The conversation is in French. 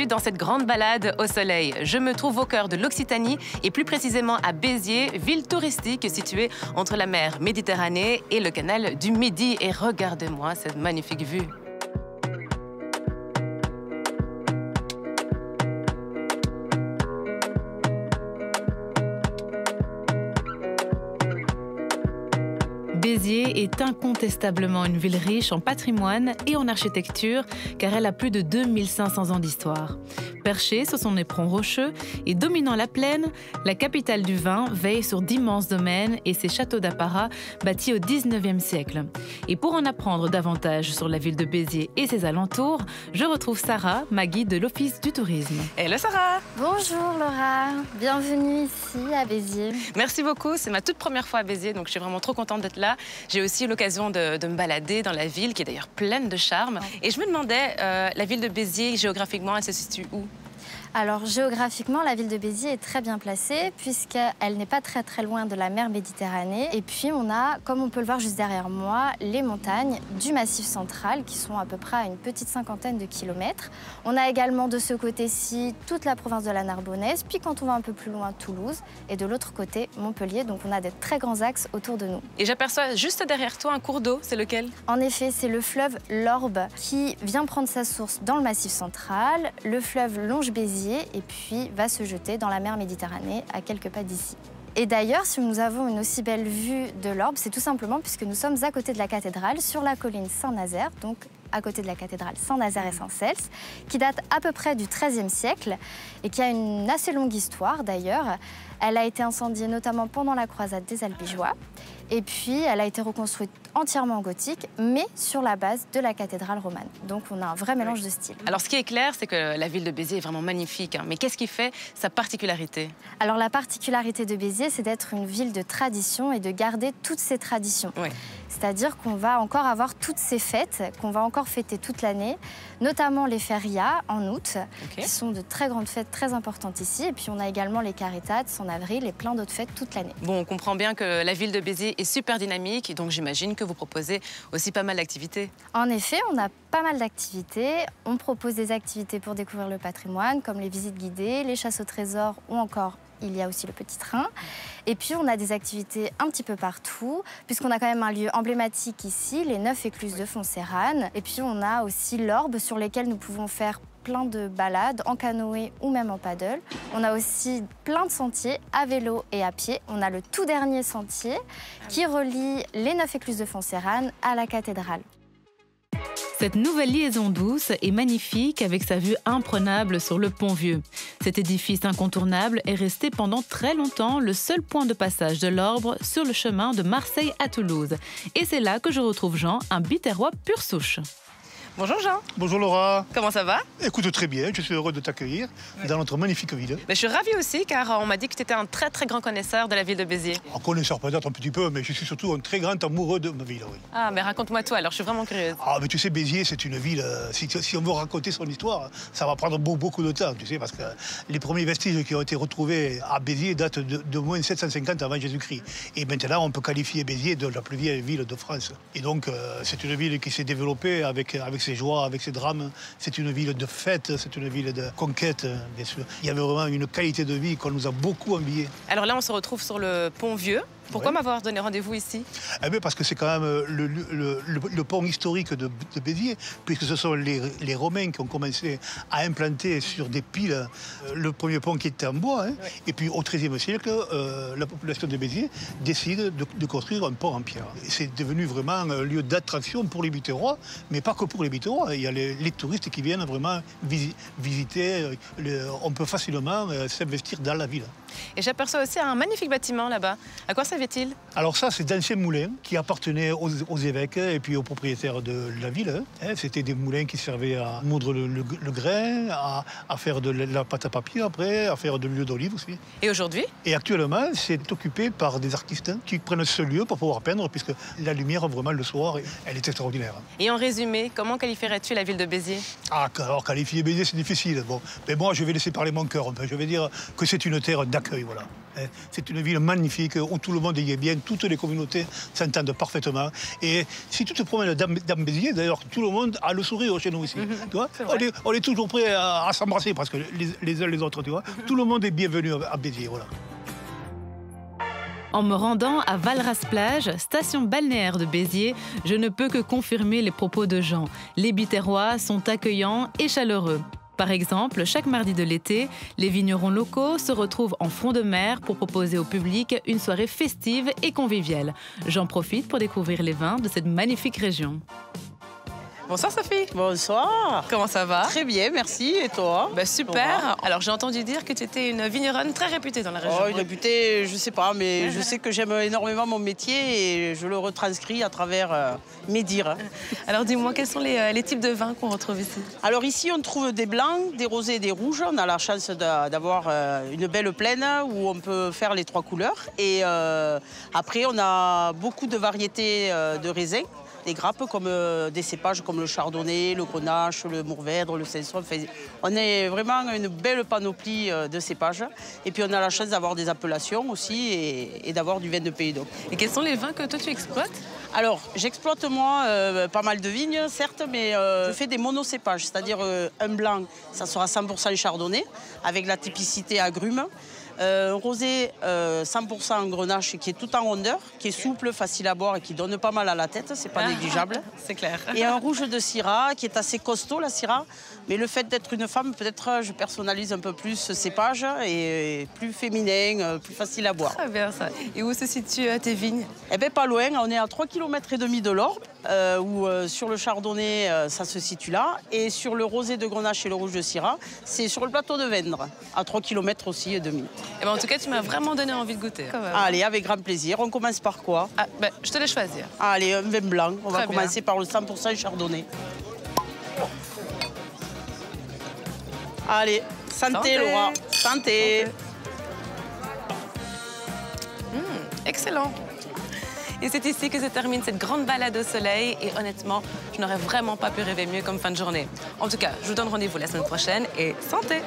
bienvenue dans cette grande balade au soleil. Je me trouve au cœur de l'Occitanie et plus précisément à Béziers, ville touristique située entre la mer Méditerranée et le canal du Midi. Et regardez-moi cette magnifique vue. Béziers est incontestablement une ville riche en patrimoine et en architecture, car elle a plus de 2500 ans d'histoire. Perchée sur son éperon rocheux et dominant la plaine, la capitale du vin veille sur d'immenses domaines et ses châteaux d'apparat bâtis au XIXe siècle. Et pour en apprendre davantage sur la ville de Béziers et ses alentours, je retrouve Sarah, ma guide de l'Office du tourisme. Hello Sarah! Bonjour Laura, bienvenue ici à Béziers. Merci beaucoup, c'est ma toute première fois à Béziers, donc je suis vraiment trop contente d'être là. J'ai aussi eu l'occasion de me balader dans la ville, qui est d'ailleurs pleine de charme. Et je me demandais, la ville de Béziers, géographiquement, elle se situe où ? Alors géographiquement, la ville de Béziers est très bien placée puisqu'elle n'est pas très loin de la mer Méditerranée. Et puis on a, comme on peut le voir juste derrière moi, les montagnes du Massif central qui sont à peu près à une petite cinquantaine de kilomètres. On a également de ce côté-ci toute la province de la Narbonnaise, puis quand on va un peu plus loin, Toulouse, et de l'autre côté, Montpellier. Donc on a des très grands axes autour de nous. Et j'aperçois juste derrière toi un cours d'eau, c'est lequel ? En effet, c'est le fleuve l'Orbe qui vient prendre sa source dans le Massif central. Le fleuve longe Béziers et puis va se jeter dans la mer Méditerranée à quelques pas d'ici. Et d'ailleurs, si nous avons une aussi belle vue de l'Orbe, c'est tout simplement puisque nous sommes à côté de la cathédrale, sur la colline Saint-Nazaire, donc à côté de la cathédrale Saint-Nazaire et Saint-Cels, qui date à peu près du XIIIe siècle et qui a une assez longue histoire d'ailleurs. Elle a été incendiée notamment pendant la croisade des Albigeois. Et puis, elle a été reconstruite entièrement en gothique, mais sur la base de la cathédrale romane. Donc, on a un vrai mélange de styles. Alors, ce qui est clair, c'est que la ville de Béziers est vraiment magnifique. Hein. Mais qu'est-ce qui fait sa particularité ? Alors, la particularité de Béziers, c'est d'être une ville de tradition et de garder toutes ses traditions. Oui. C'est-à-dire qu'on va encore avoir toutes ces fêtes, qu'on va encore fêter toute l'année, notamment les férias en août, qui sont de très grandes fêtes très importantes ici. Et puis, on a également les caritades en avril et plein d'autres fêtes toute l'année. Bon, on comprend bien que la ville de Béziers est super dynamique, et donc j'imagine que vous proposez aussi pas mal d'activités. En effet, on a pas mal d'activités. On propose des activités pour découvrir le patrimoine, comme les visites guidées, les chasses au trésor ou encore il y a aussi le petit train. Et puis, on a des activités un petit peu partout, puisqu'on a quand même un lieu emblématique ici, les 9 écluses de Fontserrane. Et puis, on a aussi l'Orbe, sur lesquelles nous pouvons faire plein de balades en canoë ou même en paddle. On a aussi plein de sentiers à vélo et à pied. On a le tout dernier sentier qui relie les 9 écluses de Fontserrane à la cathédrale. Cette nouvelle liaison douce est magnifique avec sa vue imprenable sur le Pont-Vieux. Cet édifice incontournable est resté pendant très longtemps le seul point de passage de l'Orbe sur le chemin de Marseille à Toulouse. Et c'est là que je retrouve Jean, un Biterrois pure souche. Bonjour Jean. Bonjour Laura. Comment ça va? Écoute, très bien, je suis heureux de t'accueillir dans notre magnifique ville. Mais je suis ravie aussi car on m'a dit que tu étais un très grand connaisseur de la ville de Béziers. Un connaisseur peut-être un petit peu, mais je suis surtout un très grand amoureux de ma ville. Oui. Ah, mais raconte-moi tout alors, je suis vraiment curieuse. Ah, mais tu sais, Béziers, c'est une ville, si on veut raconter son histoire, ça va prendre beaucoup de temps, tu sais, parce que les premiers vestiges qui ont été retrouvés à Béziers datent de moins 750 avant Jésus-Christ. Et maintenant, on peut qualifier Béziers de la plus vieille ville de France. Et donc, c'est une ville qui s'est développée avec ses joies, avec ses drames. C'est une ville de fête, c'est une ville de conquête, bien sûr. Il y avait vraiment une qualité de vie qu'on nous a beaucoup enviée. Alors là, on se retrouve sur le Pont-Vieux. Pourquoi m'avoir donné rendez-vous ici? Eh bien parce que c'est quand même le pont historique de Béziers, puisque ce sont les Romains qui ont commencé à implanter sur des piles le premier pont qui était en bois. Hein. Oui. Et puis au XIIIe siècle, la population de Béziers décide de construire un pont en pierre. C'est devenu vraiment un lieu d'attraction pour les Biterrois, mais pas que pour les Biterrois. Il y a les touristes qui viennent vraiment visiter. On peut facilement s'investir dans la ville. Et j'aperçois aussi un magnifique bâtiment là-bas. À quoi servait-il? Alors ça, c'est d'anciens moulins qui appartenaient aux évêques et puis aux propriétaires de la ville. C'était des moulins qui servaient à moudre le grain, à faire de la pâte à papier après, à faire de l'huile d'olive aussi. Et aujourd'hui? Et actuellement, c'est occupé par des artistes qui prennent ce lieu pour pouvoir peindre, puisque la lumière, vraiment, le soir, elle est extraordinaire. Et en résumé, comment qualifierais-tu la ville de Béziers? Ah, alors qualifier Béziers, c'est difficile. Bon, mais moi, je vais laisser parler mon cœur un peu. Je vais dire que c'est une terre d'accueil, voilà. C'est une ville magnifique où tout le monde y est bien, toutes les communautés s'entendent parfaitement. Et si tu te promènes dans Béziers, d'ailleurs, tout le monde a le sourire chez nous ici. Tu vois, on est toujours prêts à s'embrasser parce que les uns les autres, tu vois. Tout le monde est bienvenu à Béziers, voilà. En me rendant à Valras-Plage, station balnéaire de Béziers, je ne peux que confirmer les propos de Jean. Les Biterrois sont accueillants et chaleureux. Par exemple, chaque mardi de l'été, les vignerons locaux se retrouvent en front de mer pour proposer au public une soirée festive et conviviale. J'en profite pour découvrir les vins de cette magnifique région. Bonsoir Sophie. Bonsoir. Comment ça va? Très bien, merci. Et toi? Super. Alors j'ai entendu dire que tu étais une vigneronne très réputée dans la région. Oh, une réputée, je sais pas, mais je sais que j'aime énormément mon métier et je le retranscris à travers mes dires. Alors dis-moi, quels sont les types de vins qu'on retrouve ici? Alors ici, on trouve des blancs, des rosés et des rouges. On a la chance d'avoir une belle plaine où on peut faire les trois couleurs. Et après, on a beaucoup de variétés de raisins. Des grappes comme des cépages comme le chardonnay, le grenache, le mourvèdre, le cinsault. Enfin, on est vraiment une belle panoplie de cépages. Et puis on a la chance d'avoir des appellations aussi et d'avoir du vin de Pays d'Aude. Et quels sont les vins que toi tu exploites? Alors, j'exploite moi pas mal de vignes, certes, mais je fais des monocépages, c'est-à-dire un blanc, ça sera 100% chardonnay, avec la typicité agrumes. Un rosé 100% en grenache qui est tout en rondeur, qui est souple, facile à boire et qui donne pas mal à la tête, c'est pas négligeable. C'est clair. Et un rouge de Syrah qui est assez costaud, la Syrah. Mais le fait d'être une femme, peut-être je personnalise un peu plus ce cépage et plus féminin, plus facile à boire. Très bien ça. Et où se situent tes vignes? Eh bien pas loin, on est à 3,5 km de l'Orbe, où sur le chardonnay, ça se situe là. Et sur le rosé de Grenache et le rouge de Syrah, c'est sur le plateau de Vendre, à 3,5 km aussi et demi. Eh ben, en tout cas, tu m'as vraiment donné envie de goûter. Allez, avec grand plaisir. On commence par quoi? Je te laisse choisir. Allez, un vin blanc. On va Très bien. commencer par le 100% chardonnay. Allez, santé, Laura. Santé. Excellent. Et c'est ici que se termine cette grande balade au soleil. Et honnêtement, je n'aurais vraiment pas pu rêver mieux comme fin de journée. En tout cas, je vous donne rendez-vous la semaine prochaine et santé!